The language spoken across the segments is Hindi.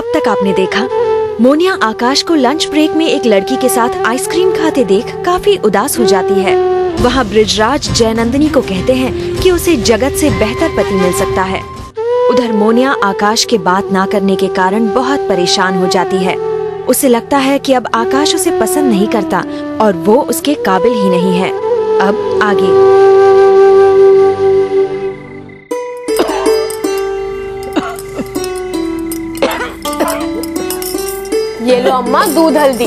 अब तक आपने देखा, मोनिया आकाश को लंच ब्रेक में एक लड़की के साथ आइसक्रीम खाते देख काफी उदास हो जाती है। वहाँ ब्रिजराज जयनंदिनी को कहते हैं कि उसे जगत से बेहतर पति मिल सकता है। उधर मोनिया आकाश के बात ना करने के कारण बहुत परेशान हो जाती है। उसे लगता है कि अब आकाश उसे पसंद नहीं करता और वो उसके काबिल ही नहीं है। अब आगे। ये लो अम्मा, दूध हल्दी,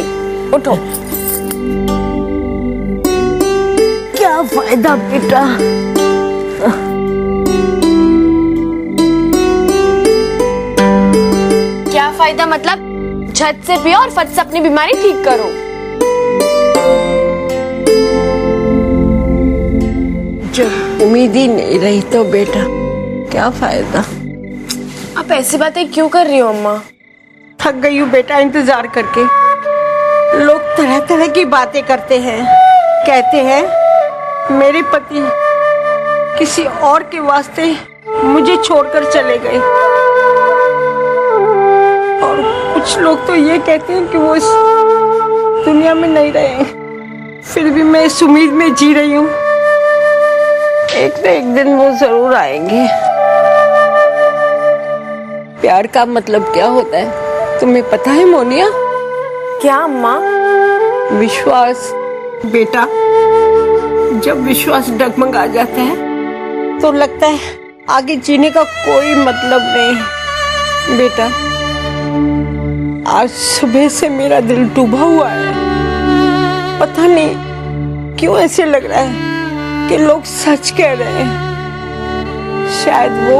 उठो। क्या फायदा बेटा? क्या फायदा मतलब? झट से पियो और फट से अपनी बीमारी ठीक करो। जब उम्मीद ही नहीं रही तो बेटा क्या फायदा? आप ऐसी बातें क्यों कर रही हो अम्मा? थक गई हूँ बेटा इंतजार करके। लोग तरह तरह की बातें करते हैं, कहते हैं मेरे पति किसी और के वास्ते मुझे छोड़कर चले गए, और कुछ लोग तो ये कहते हैं कि वो इस दुनिया में नहीं रहे। फिर भी मैं इस उम्मीद में जी रही हूँ, एक न एक दिन वो जरूर आएंगे। प्यार का मतलब क्या होता है तुम्हें पता है मोनिया? क्या अम्मा? विश्वास बेटा। जब विश्वास डगमगा जाता है तो लगता है आगे जीने का कोई मतलब नहीं। बेटा आज सुबह से मेरा दिल डूबा हुआ है। पता नहीं क्यों ऐसे लग रहा है कि लोग सच कह रहे हैं, शायद वो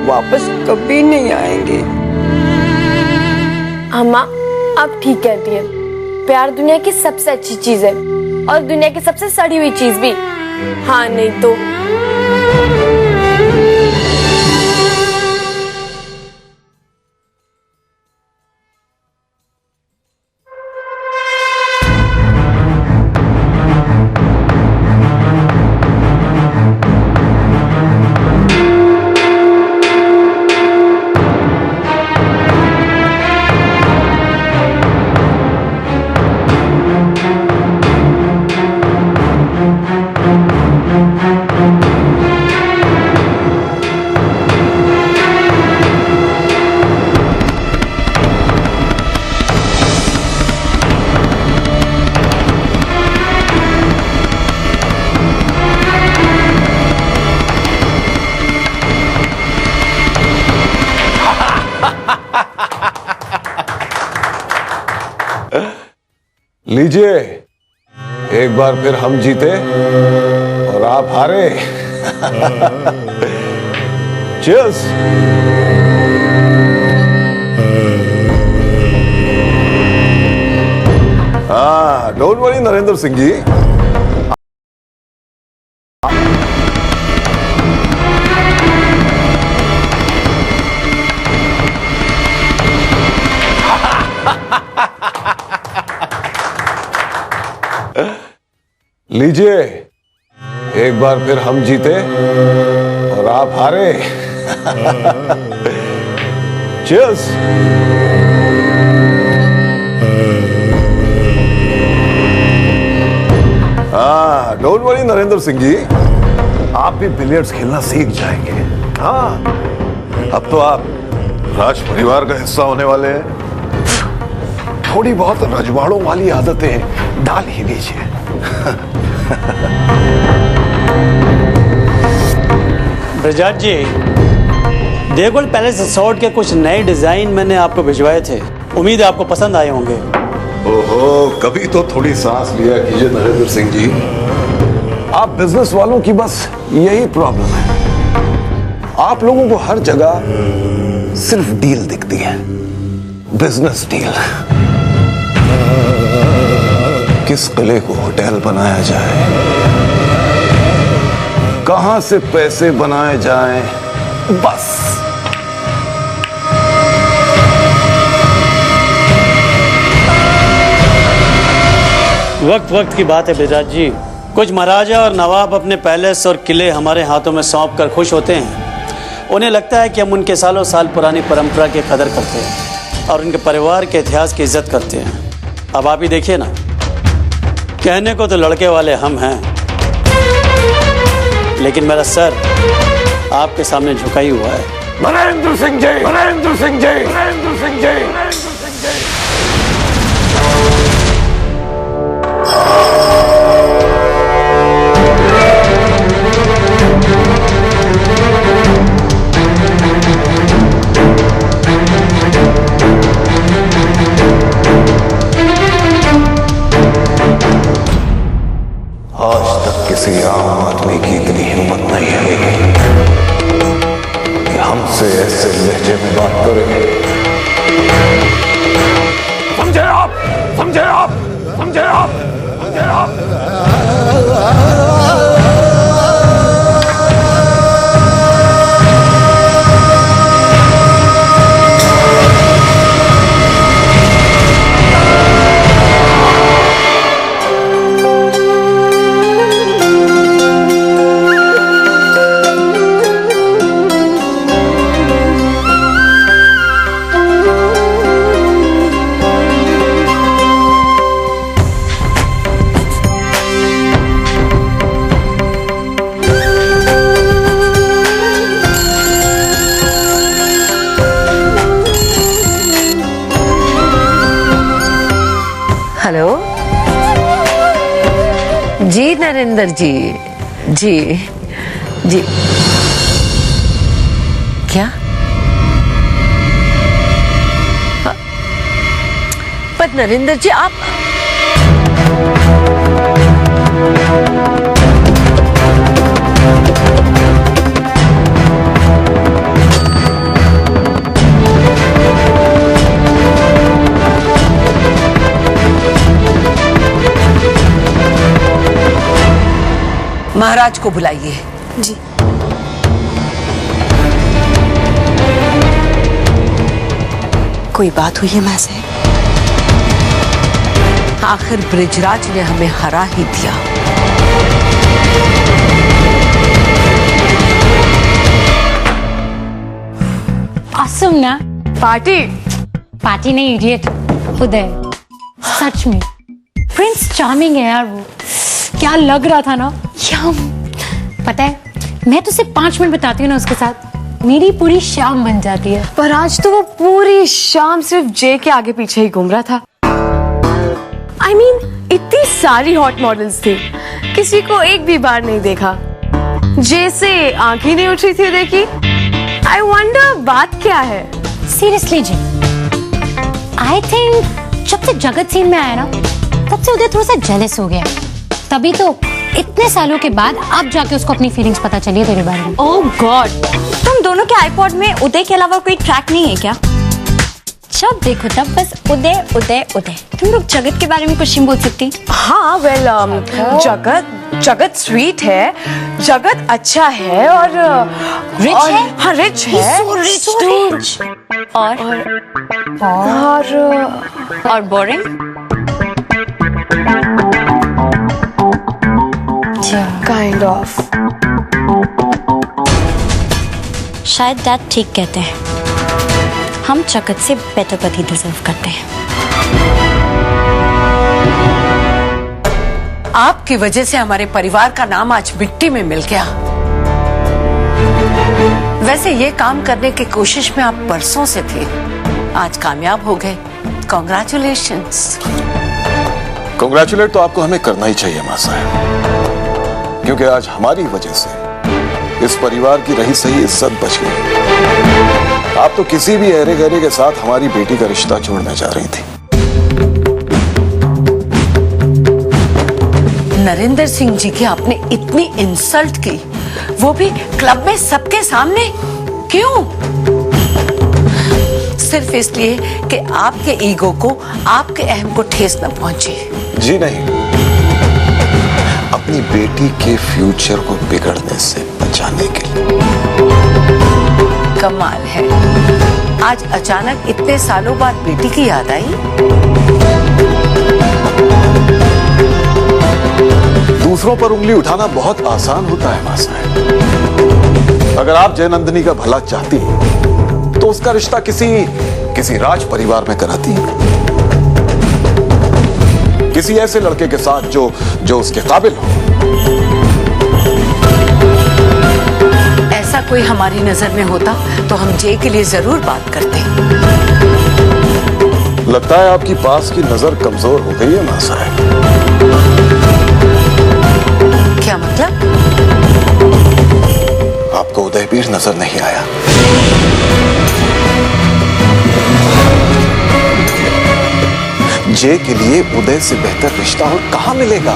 वापस कभी नहीं आएंगे। अम्मा आप ठीक कहती हैं। प्यार दुनिया की सबसे अच्छी चीज है और दुनिया की सबसे सड़ी हुई चीज भी। हाँ नहीं तो लीजिए, एक बार फिर हम जीते और आप हारे। चीयर्स। हाँ, डोंट वरी नरेंद्र सिंह जी। लीजिए, एक बार फिर हम जीते और आप हारे। चीयर्स। हाँ, डोंट वरी नरेंद्र सिंह जी, आप भी बिलियर्ड्स खेलना सीख जाएंगे। हाँ, अब तो आप राज परिवार का हिस्सा होने वाले हैं। थोड़ी बहुत रजवाड़ों वाली आदतें डाल ही लीजिए। ब्रिजराज जी, देवगढ़ पैलेस रिसोर्ट के कुछ नए डिजाइन मैंने आपको भिजवाए थे। उम्मीद है आपको पसंद आए होंगे। ओहो, कभी तो थोड़ी सांस लिया कीजिए नरेंद्र सिंह जी। आप बिजनेस वालों की बस यही प्रॉब्लम है, आप लोगों को हर जगह सिर्फ डील दिखती है, बिजनेस डील। किस किले को होटल बनाया जाए, कहां से पैसे बनाए जाएं, बस। वक्त वक्त की बात है ब्रिजराज जी। कुछ महाराजा और नवाब अपने पैलेस और किले हमारे हाथों में सौंप कर खुश होते हैं। उन्हें लगता है कि हम उनके सालों साल पुरानी परंपरा की कदर करते हैं और उनके परिवार के इतिहास की इज्जत करते हैं। अब आप ही देखिए ना, कहने को तो लड़के वाले हम हैं, लेकिन मेरा सर आपके सामने झुका ही हुआ है। नरेंद्र सिंह जी, नरेंद्र सिंह जी, नरेंद्र सिंह जी, नरेंद्र सिंह जी। आज तक किसी आम आदमी की इतनी हिम्मत नहीं है कि हमसे ऐसे लहजे में बात करे। समझे आप, समझे आप, समझे आप, समझे आप। हेलो जी, नरेंद्र जी, जी जी। क्या? पर नरेंद्र जी आप महाराज को बुलाइए। जी। कोई बात हुई है मां से? आखिर ब्रिजराज ने हमें हरा ही दिया। असम ना पार्टी पार्टी नहीं, इडियट। उदय सच में प्रिंस चार्मिंग है यार। वो क्या लग रहा था ना, यम। पता है, मैं तो सिर्फ 5 मिनट बताती हूँ ना उसके साथ, मेरी पूरी शाम बन जाती है। पर आज तो वो पूरी शाम सिर्फ जे के आगे पीछे ही घूम रहा था। I mean, इतनी सारी हॉट मॉडल्स थी, किसी को एक भी बार नहीं देखा। जे से आंख ही नहीं उठ रही थी देखी। I wonder बात क्या है? सीरियसली जी, आई थिंक जब से जगत सीन में आया ना, तब से उदय थोड़ा सा जेलस हो गया। तभी तो इतने सालों के बाद अब जाके उसको अपनी फीलिंग्स पता चली है तेरे बारे में। ओह गॉड, तुम दोनों के आईपॉड में उदय के अलावा कोई ट्रैक नहीं है क्या? जब देखो तब बस उदय उदय उदय। तुम लोग जगत के बारे में कुछ नहीं बोल सकती? हाँ वेल, जगत स्वीट है, जगत अच्छा है और रिच है। हाँ रिच है। और बोरिंग। Kind of. शायद डैड ठीक कहते हैं, हम जगत से बेटर पति डिजर्व करते हैं। आपकी वजह से हमारे परिवार का नाम आज मिट्टी में मिल गया। वैसे ये काम करने की कोशिश में आप बरसों से थे, आज कामयाब हो गए। कॉन्ग्रेचुलेशंस। कांग्रेचुलेट तो आपको हमें करना ही चाहिए मां साहब, क्योंकि आज हमारी वजह से इस परिवार की रही सही इज्जत बच गई। आप तो किसी भी अहरे गहरे के साथ हमारी बेटी का रिश्ता जोड़ने जा रही थी। नरेंद्र सिंह जी की आपने इतनी इंसल्ट की, वो भी क्लब में सबके सामने। क्यों? सिर्फ इसलिए कि आपके ईगो को, आपके अहम को ठेस न पहुंचे। जी नहीं, अपनी बेटी के फ्यूचर को बिगड़ने से बचाने के लिए। कमाल है, आज अचानक इतने सालों बाद बेटी की याद आई। दूसरों पर उंगली उठाना बहुत आसान होता है मां साहब। अगर आप जयनंदिनी का भला चाहती तो उसका रिश्ता किसी राज परिवार में कराती, किसी ऐसे लड़के के साथ जो उसके काबिल हो। ऐसा कोई हमारी नजर में होता तो हम जय के लिए जरूर बात करते। लगता है आपकी पास की नजर कमजोर हो गई है मां साहब। क्या मतलब? आपको उदयवीर नजर नहीं आया? जय के लिए उदय से बेहतर रिश्ता और कहां मिलेगा?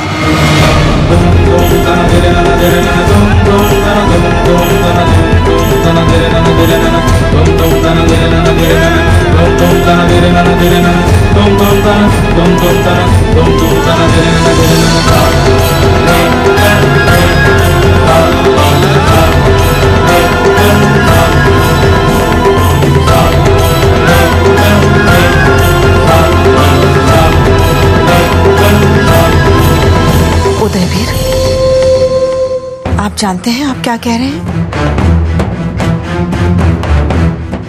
उदयवीर, आप जानते हैं आप क्या कह रहे हैं?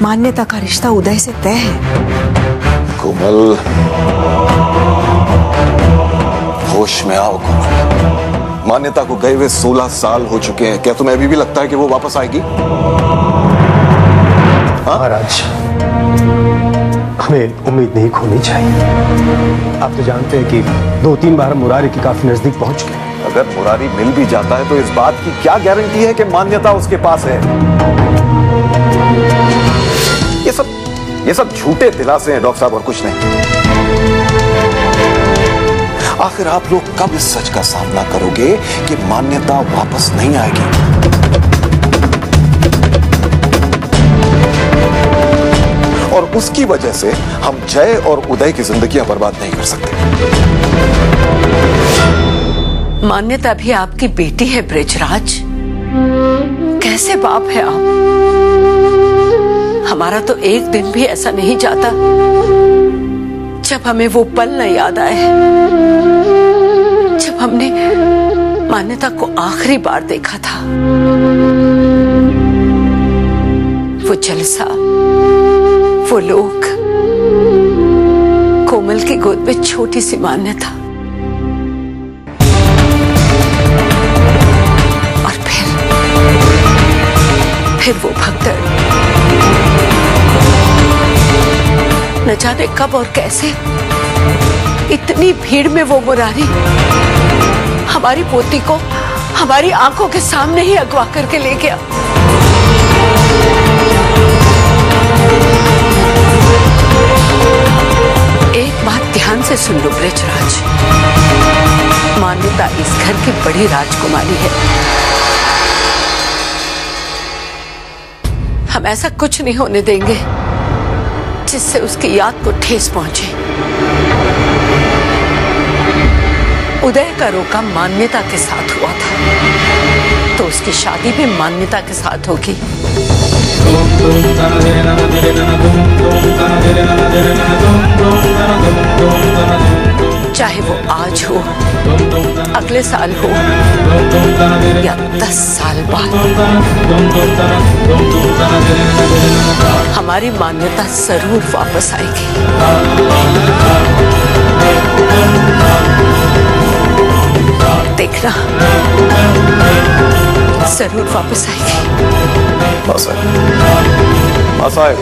मान्यता का रिश्ता उदय से तय है। कोमल, होश में आओ कोमल। मान्यता को गए हुए 16 साल हो चुके हैं। क्या तुम्हें अभी भी लगता है कि वो वापस आएगी? महाराज, हमें उम्मीद नहीं खोनी चाहिए। आप तो जानते हैं कि 2-3 बार हम मुरारी के काफी नजदीक पहुंच गए। अगर मुरारी मिल भी जाता है तो इस बात की क्या गारंटी है कि मान्यता उसके पास है? ये सब झूठे दिलासे हैं डॉक्टर साहब, और कुछ नहीं। आखिर आप लोग कब इस सच का सामना करोगे कि मान्यता वापस नहीं आएगी? और उसकी वजह से हम जय और उदय की जिंदगियां बर्बाद नहीं कर सकते। मान्यता भी आपकी बेटी है ब्रिजराज। कैसे बाप है आप? हमारा तो एक दिन भी ऐसा नहीं जाता जब हमें वो पल न याद आए जब हमने मान्यता को आखिरी बार देखा था। वो जलसा, वो लोग, कोमल की गोद में छोटी सी मान्यता, और फिर वो भगदड़। न जाने कब और कैसे इतनी भीड़ में वो मुरारी हमारी पोती को हमारी आंखों के सामने ही अगवा करके ले गया। एक बात ध्यान से सुन लो ब्रिजराज, मान्यता इस घर की बड़ी राजकुमारी है। हम ऐसा कुछ नहीं होने देंगे जिससे उसकी याद को ठेस पहुंचे। उदय का रोका मान्यता के साथ हुआ था, तो उसकी शादी भी मान्यता के साथ होगी। चाहे वो आज हो, अगले साल हो या 10 साल बाद, हमारी मान्यता जरूर वापस आएगी। देखना, जरूर वापस आएगी। मां साहब,